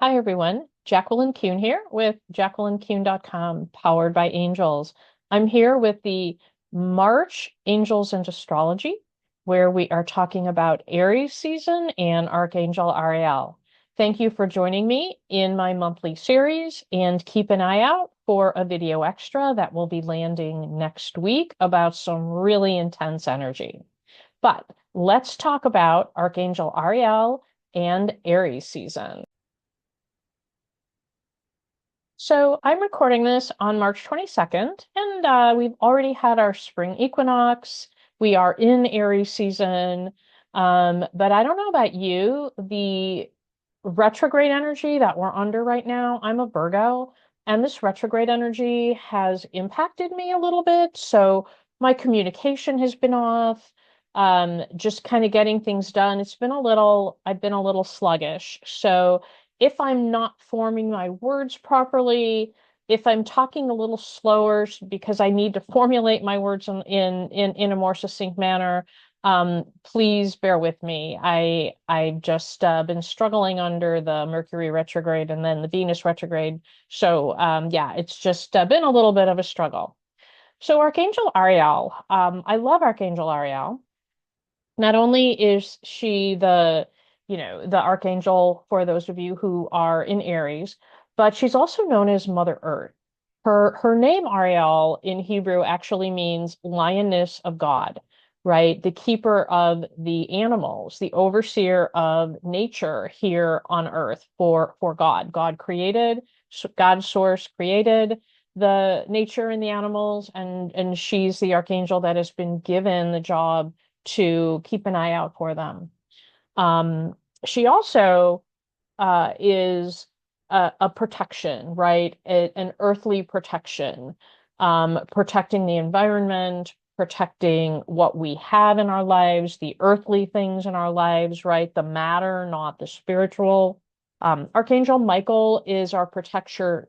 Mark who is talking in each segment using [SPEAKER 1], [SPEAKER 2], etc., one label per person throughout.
[SPEAKER 1] Hi, everyone. Jacqueline Kuhn here with JacquelineKuhn.com, powered by Angels. I'm here with the March Angels and Astrology, where we are talking about Aries season and Archangel Ariel. Thank you for joining me in my monthly series, and keep an eye out for a video extra that will be landing next week about some really intense energy. But let's talk about Archangel Ariel and Aries season. So I'm recording this on March 22nd, and we've already had our spring equinox. We are in Aries season. But I don't know about you, the retrograde energy that we're under right now, I'm a Virgo, and this retrograde energy has impacted me a little bit. So my communication has been off, just kind of getting things done. I've been a little sluggish. So if I'm not forming my words properly, if I'm talking a little slower because I need to formulate my words in a more succinct manner, please bear with me. I just been struggling under the Mercury retrograde and then the Venus retrograde. So yeah, it's just been a little bit of a struggle. So Archangel Ariel, I love Archangel Ariel. Not only is she the archangel for those of you who are in Aries, but she's also known as Mother Earth. Her name Ariel in Hebrew actually means lioness of God, right? The keeper of the animals, the overseer of nature here on earth for God. God's source created the nature and the animals, and she's the archangel that has been given the job to keep an eye out for them. She also is a protection, right? An earthly protection, protecting the environment, protecting what we have in our lives, the earthly things in our lives, right? The matter, not the spiritual. Archangel Michael is our protector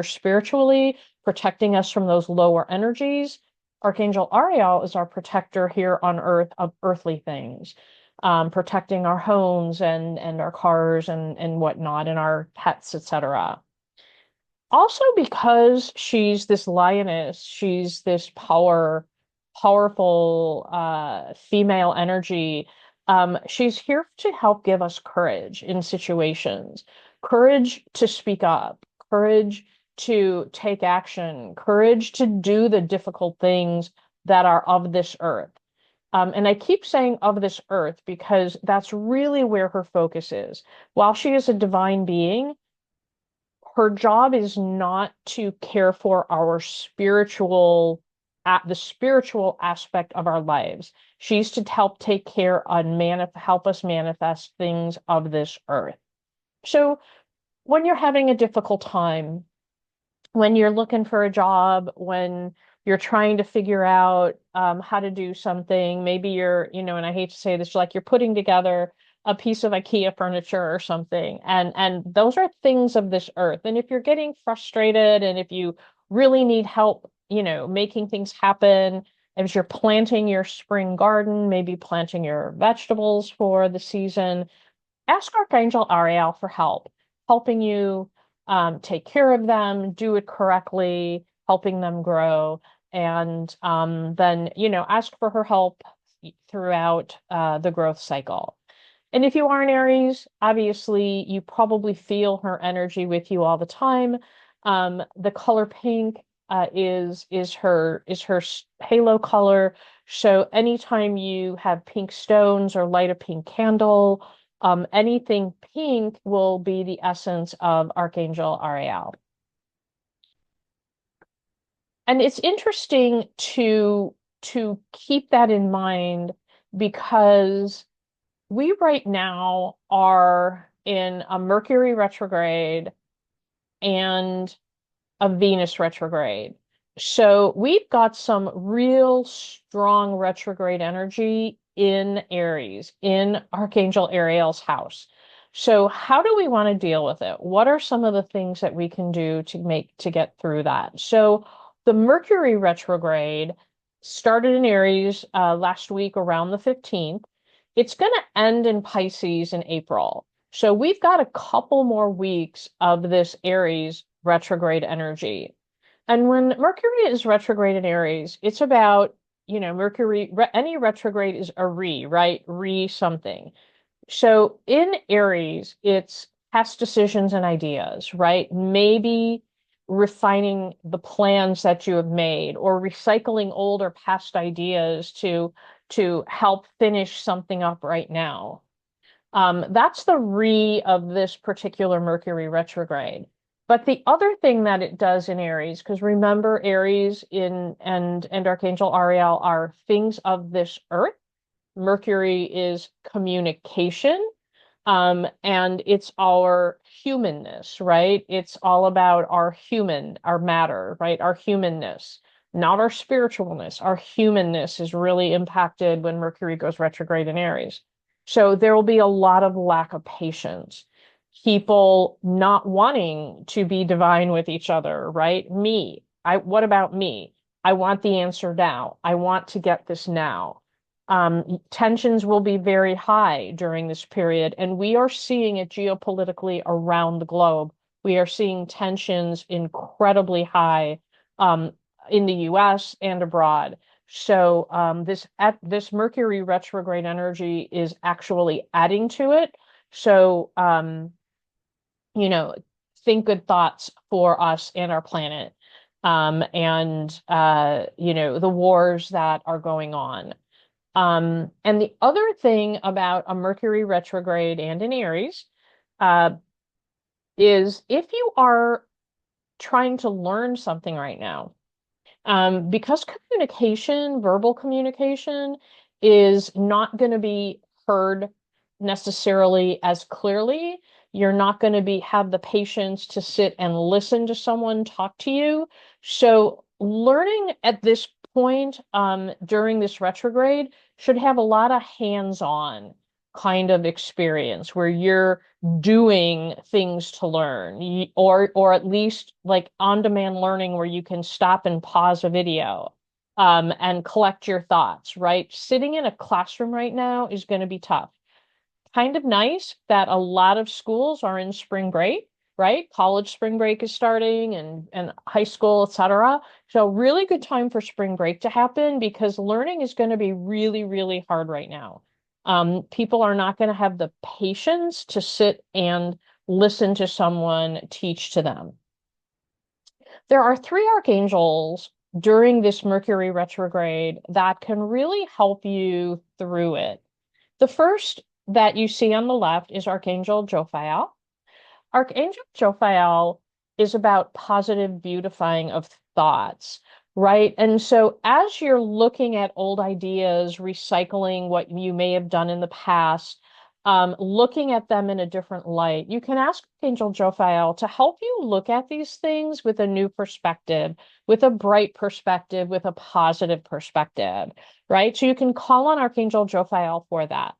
[SPEAKER 1] spiritually, protecting us from those lower energies. Archangel Ariel is our protector here on earth of earthly things, protecting our homes and our cars and whatnot, and our pets, etc. Also, because she's this lioness, she's this powerful female energy. She's here to help give us courage in situations, courage to speak up, courage to take action, courage to do the difficult things that are of this earth. And I keep saying of this earth because that's really where her focus is. While she is a divine being, her job is not to care for our the spiritual aspect of our lives. She's to help take care and help us manifest things of this earth. So when you're having a difficult time, when you're looking for a job, when you're trying to figure out how to do something, maybe and I hate to say this, like you're putting together a piece of IKEA furniture or something, and those are things of this earth. And if you're getting frustrated and if you really need help, making things happen, as you're planting your spring garden, maybe planting your vegetables for the season, ask Archangel Ariel for help, helping you take care of them, do it correctly, helping them grow, and then, ask for her help throughout the growth cycle. And if you are an Aries, obviously you probably feel her energy with you all the time. The color pink is her halo color. So anytime you have pink stones or light a pink candle, anything pink will be the essence of Archangel Ariel. And it's interesting to keep that in mind because we right now are in a Mercury retrograde and a Venus retrograde. So we've got some real strong retrograde energy in Aries, in Archangel Ariel's house. So how do we want to deal with it? What are some of the things that we can do to get through that? So the Mercury retrograde started in Aries last week around the 15th. It's going to end in Pisces in April. So we've got a couple more weeks of this Aries retrograde energy. And when Mercury is retrograde in Aries, it's about, any retrograde is a right? Something. So in Aries, it's past decisions and ideas, right? Maybe refining the plans that you have made or recycling old or past ideas to help finish something up right now. That's the of this particular Mercury retrograde. But the other thing that it does in Aries, because remember Aries in and Archangel Ariel are things of this earth. Mercury is communication, and it's our humanness, right? It's all about our matter, right? Our humanness, not our spiritualness. Our humanness is really impacted when Mercury goes retrograde in Aries. So there will be a lot of lack of patience, people not wanting to be divine with each other, right? What about me? I want the answer now. I want to get this now. Tensions will be very high during this period, and we are seeing it geopolitically around the globe. We are seeing tensions incredibly high um, in the US and abroad. So this Mercury retrograde energy is actually adding to it. So you know, think good thoughts for us and our planet. And the wars that are going on. And the other thing about a Mercury retrograde and in Aries uh, is if you are trying to learn something right now, because verbal communication, is not going to be heard necessarily as clearly. You're not going to have the patience to sit and listen to someone talk to you. So learning at this point, during this retrograde, should have a lot of hands-on kind of experience where you're doing things to learn, or at least like on-demand learning where you can stop and pause a video and collect your thoughts, right? Sitting in a classroom right now is going to be tough. Kind of nice that a lot of schools are in spring break, right? College spring break is starting and high school, etc. So really good time for spring break to happen because learning is going to be really, really hard right now. People are not going to have the patience to sit and listen to someone teach to them. There are three archangels during this Mercury retrograde that can really help you through it. The first that you see on the left is Archangel Jophiel. Archangel Jophiel is about positive beautifying of thoughts, right? And so as you're looking at old ideas, recycling what you may have done in the past, looking at them in a different light, you can ask Archangel Jophiel to help you look at these things with a new perspective, with a bright perspective, with a positive perspective, right? So you can call on Archangel Jophiel for that.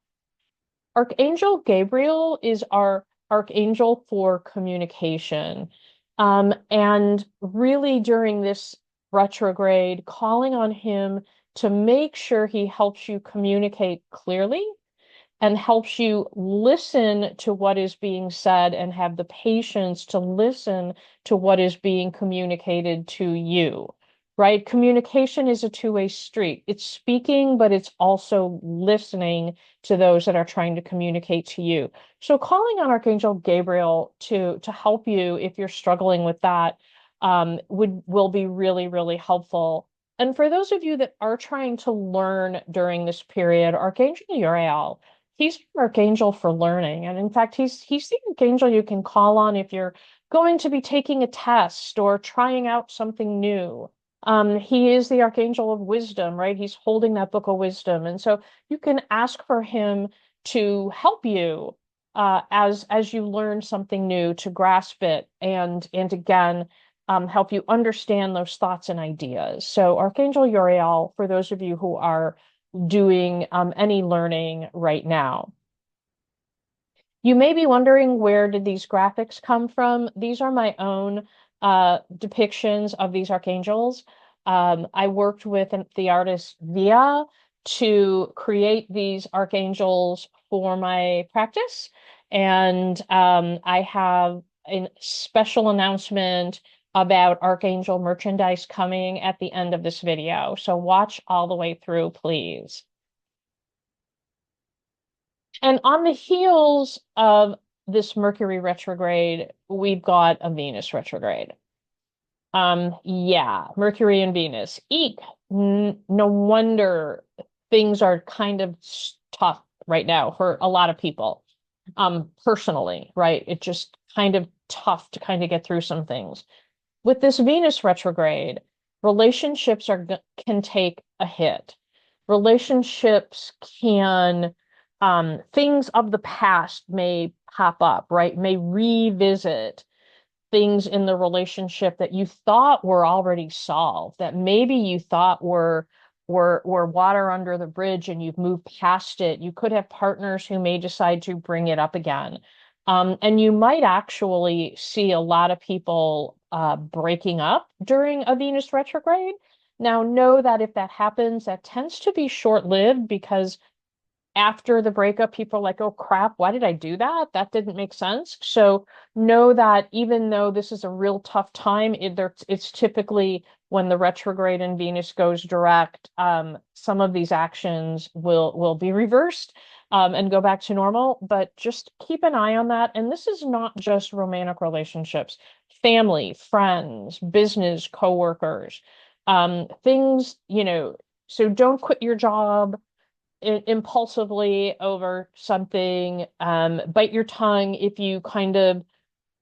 [SPEAKER 1] Archangel Gabriel is our archangel for communication. And really during this retrograde, calling on him to make sure he helps you communicate clearly and helps you listen to what is being said and have the patience to listen to what is being communicated to you, right? Communication is a two-way street. It's speaking, but it's also listening to those that are trying to communicate to you. So calling on Archangel Gabriel to help you if you're struggling with that will be really, really helpful. And for those of you that are trying to learn during this period, Archangel Uriel, he's an archangel for learning. And in fact, he's the archangel you can call on if you're going to be taking a test or trying out something new. He is the archangel of wisdom, right? He's holding that book of wisdom. And so you can ask for him to help you as you learn something new, to grasp it and again help you understand those thoughts and ideas. So Archangel Uriel, for those of you who are doing any learning right now. You may be wondering, where did these graphics come from? These are my own depictions of these archangels. I worked with the artist Via to create these archangels for my practice. And I have a special announcement about Archangel merchandise coming at the end of this video. So watch all the way through, please. And on the heels of this Mercury retrograde, we've got a Venus retrograde. Yeah, Mercury and Venus. Eek. No wonder things are kind of tough right now for a lot of people. Personally, right? It's just kind of tough to kind of get through some things. With this Venus retrograde, relationships can take a hit. Relationships can things of the past may pop up, right? May revisit things in the relationship that you thought were already solved, that maybe you thought were water under the bridge and you've moved past it. You could have partners who may decide to bring it up again. And you might actually see a lot of people breaking up during a Venus retrograde. Now, know that if that happens, that tends to be short-lived because after the breakup, people are like, oh crap, why did I do that? That didn't make sense. So know that even though this is a real tough time, it's typically when the retrograde in Venus goes direct, some of these actions will be reversed and go back to normal. But just keep an eye on that. And this is not just romantic relationships, family, friends, business, coworkers, things, so don't quit your job impulsively over something. Bite your tongue if you kind of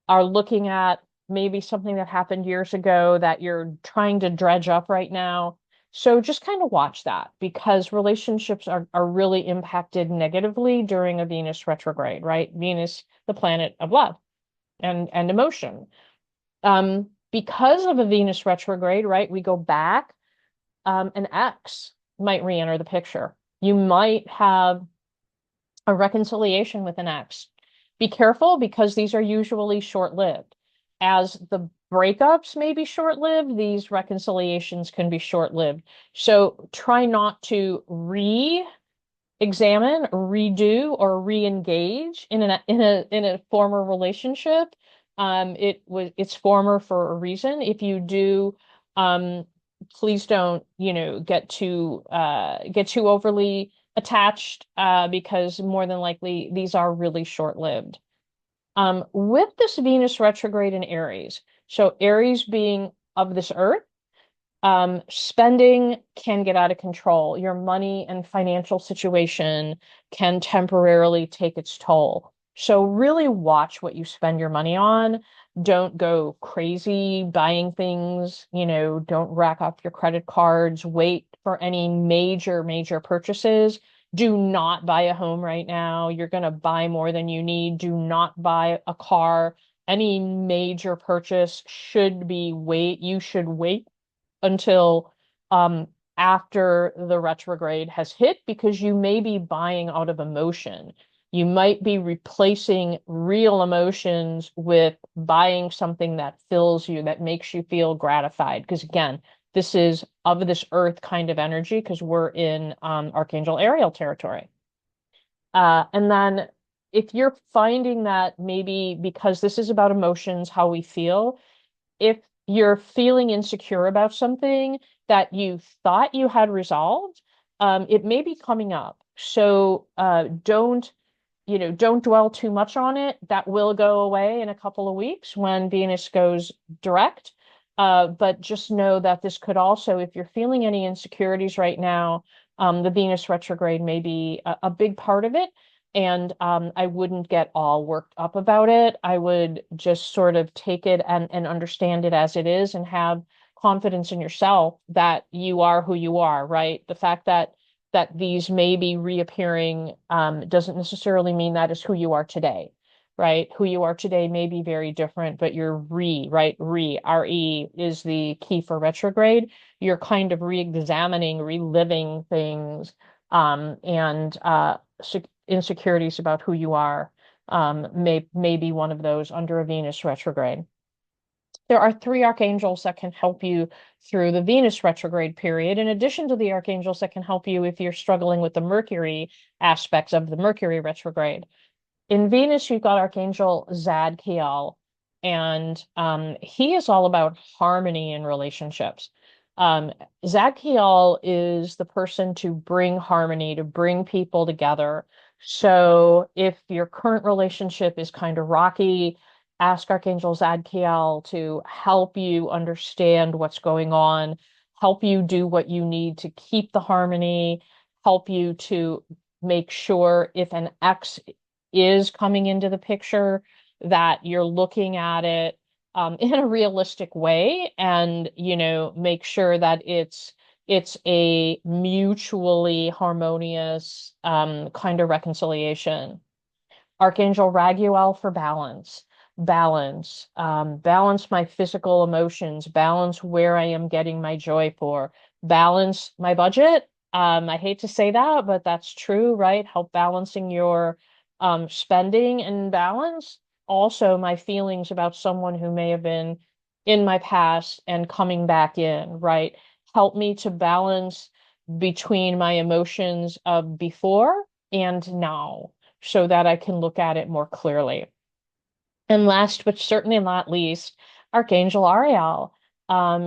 [SPEAKER 1] are looking at maybe something that happened years ago that you're trying to dredge up right now. So just kind of watch that because relationships are really impacted negatively during a Venus retrograde, right? Venus, the planet of love and emotion. Because of a Venus retrograde, right, we go back, an ex might re-enter the picture. You might have a reconciliation with an ex. Be careful because these are usually short-lived. As the breakups may be short-lived, these reconciliations can be short-lived. So try not to examine, redo, or re-engage in a former relationship. It's former for a reason. If you do, please don't, get too overly attached, because more than likely these are really short-lived. With this Venus retrograde in Aries, so Aries being of this earth, spending can get out of control. Your money and financial situation can temporarily take its toll. So really watch what you spend your money on. Don't go crazy buying things, don't rack up your credit cards. Wait for any major purchases. Do not buy a home right now. You're going to buy more than you need. Do not buy a car. Any major purchase you should wait until after the retrograde has hit because you may be buying out of emotion. You might be replacing real emotions with buying something that fills you, that makes you feel gratified. Because again, this is of this earth kind of energy because we're in Archangel Ariel territory. And then if you're finding that maybe because this is about emotions, how we feel, if you're feeling insecure about something that you thought you had resolved, it may be coming up. So don't dwell too much on it. That will go away in a couple of weeks when Venus goes direct. But just know that this could also, if you're feeling any insecurities right now, the Venus retrograde may be a big part of it. And I wouldn't get all worked up about it. I would just sort of take it and understand it as it is and have confidence in yourself that you are who you are, right? The fact that these may be reappearing doesn't necessarily mean that is who you are today, right? Who you are today may be very different, but you're right? R-E is the key for retrograde. You're kind of re-examining, reliving things, and insecurities about who you are may be one of those under a Venus retrograde. There are 3 archangels that can help you through the Venus retrograde period, in addition to the archangels that can help you if you're struggling with the Mercury aspects of the Mercury retrograde. in Venus, you've got Archangel Zadkiel, and he is all about harmony in relationships. Um, Zadkiel is the person to bring harmony, to bring people together. So if your current relationship is kind of rocky, ask Archangel Zadkiel to help you understand what's going on, help you do what you need to keep the harmony, help you to make sure if an ex is coming into the picture, that you're looking at it in a realistic way, and make sure that it's a mutually harmonious kind of reconciliation. Archangel Raguel for balance. Balance my physical emotions, balance where I am getting my joy for, balance my budget. I hate to say that, but that's true, right? Help balancing your spending, and balance also my feelings about someone who may have been in my past and coming back in, right? Help me to balance between my emotions of before and now, so that I can look at it more clearly. And last but certainly not least, Archangel Ariel.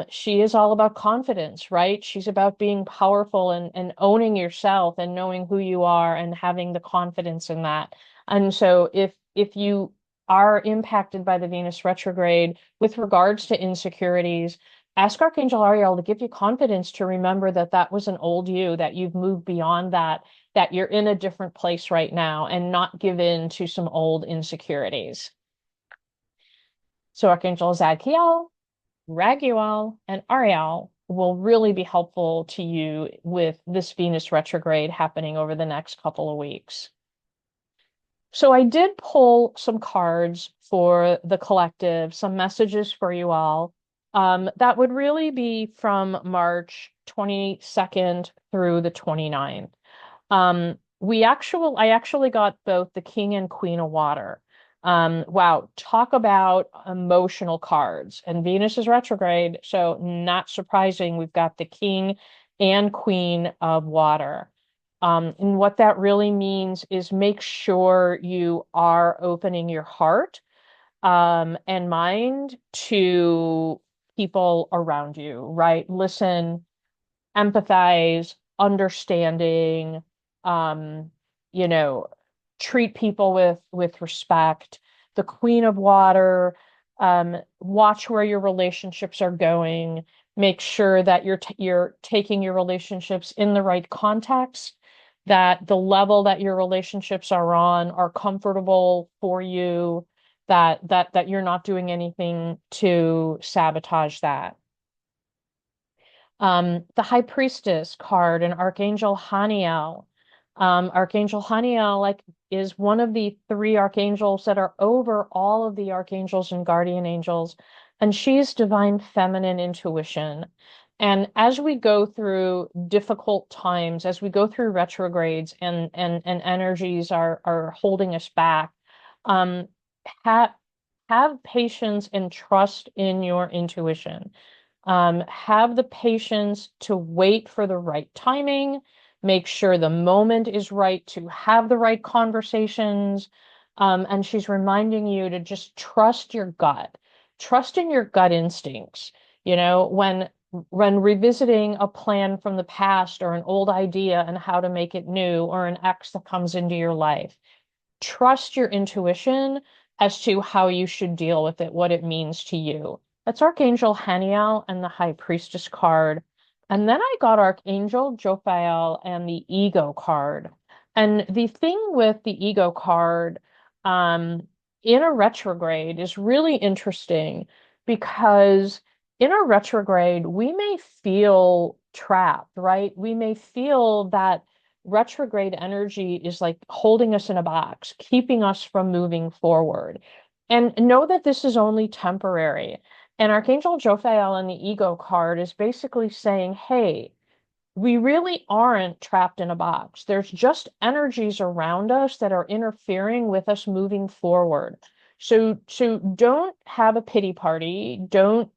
[SPEAKER 1] She is all about confidence, right? She's about being powerful and owning yourself and knowing who you are and having the confidence in that. And so if you are impacted by the Venus retrograde with regards to insecurities, ask Archangel Ariel to give you confidence to remember that that was an old you, that you've moved beyond that, that you're in a different place right now, and not give in to some old insecurities. So Archangel Zadkiel, Raguel, and Ariel will really be helpful to you with this Venus retrograde happening over the next couple of weeks. So I did pull some cards for the collective, some messages for you all. That would really be from March 22nd through the 29th. I actually got both the King and Queen of Water. Wow, talk about emotional cards. And Venus is retrograde, so not surprising, we've got the King and Queen of Water. And what that really means is make sure you are opening your heart and mind to people around you, right? Listen, empathize, understanding, um, you know, treat people with respect. The Queen of Water, watch where your relationships are going. Make sure that you're taking your relationships in the right context, that the level that your relationships are on are comfortable for you, that you're not doing anything to sabotage that. The High Priestess card and Archangel Haniel. Archangel Haniel, like, is one of the three archangels that are over all of the archangels and guardian angels, and she's divine feminine intuition. And as we go through difficult times, as we go through retrogrades and energies are holding us back, um, ha have patience and trust in your intuition. Have the patience to wait for the right timing, make sure the moment is right to have the right conversations. And she's reminding you to just trust your gut, trust in your gut instincts. When revisiting a plan from the past or an old idea and how to make it new, or an ex that comes into your life, trust your intuition as to how you should deal with it, what it means to you. That's Archangel Haniel and the High Priestess card. And then I got Archangel Jophiel and the Ego card. And the thing with the Ego card in a retrograde is really interesting, because in a retrograde, we may feel trapped, right? We may feel that retrograde energy is like holding us in a box, keeping us from moving forward. And know that this is only temporary. And Archangel Jophiel in the Ego card is basically saying, hey, we really aren't trapped in a box. There's just energies around us that are interfering with us moving forward. So don't have a pity party. Don't,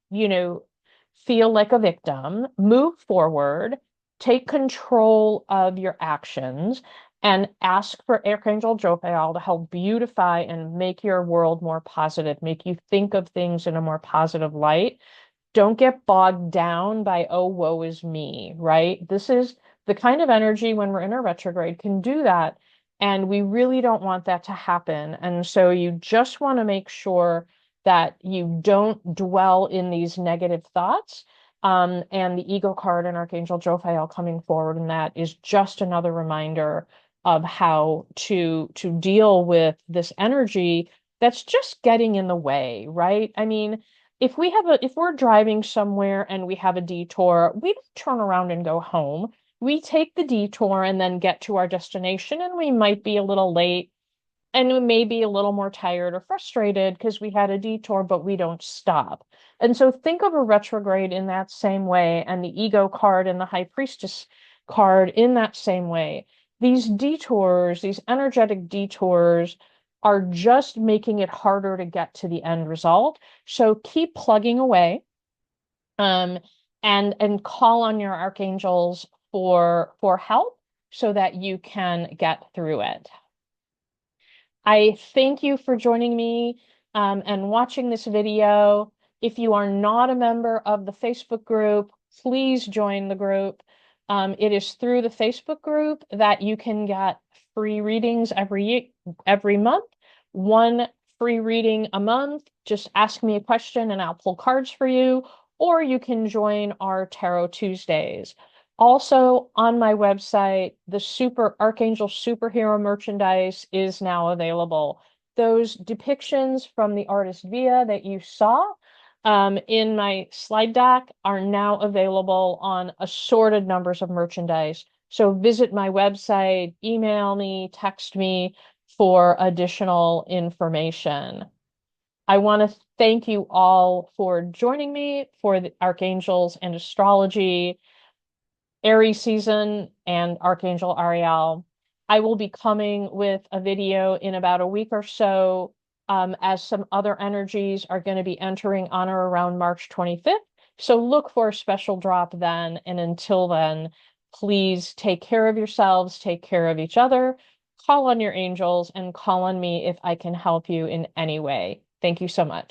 [SPEAKER 1] feel like a victim. Move forward, take control of your actions, and ask for Archangel Jophiel to help beautify and make your world more positive, make you think of things in a more positive light. Don't get bogged down by, oh, woe is me, right? This is the kind of energy when we're in a retrograde can do that. And we really don't want that to happen. And so you just want to make sure that you don't dwell in these negative thoughts. And the ego card and Archangel Jophiel coming forward, and that is just another reminder of how to deal with this energy that's just getting in the way, right? I mean, if we're driving somewhere and we have a detour, we don't turn around and go home. We take the detour and then get to our destination, and we might be a little late and we may be a little more tired or frustrated because we had a detour, but we don't stop. And so think of a retrograde in that same way, and the ego card and the high priestess card in that same way. These detours, these energetic detours, are just making it harder to get to the end result. So keep plugging away, um, and call on your archangels for help so that you can get through it. I thank you for joining me and watching this video. If you are not a member of the Facebook group, please join the group. It is through the Facebook group that you can get free readings every month. One free reading a month. Just ask me a question and I'll pull cards for you. Or you can join our Tarot Tuesdays. Also, on my website, the Super Archangel superhero merchandise is now available. Those depictions from the artist Via that you saw in my slide deck are now available on assorted numbers of merchandise. So visit my website, email me, text me for additional information. I want to thank you all for joining me for the Archangels and Astrology Aries season and Archangel Ariel. I will be coming with a video in about a week or so, as some other energies are going to be entering on or around March 25th. So look for a special drop then. And until then, please take care of yourselves, take care of each other, call on your angels, and call on me if I can help you in any way. Thank you so much.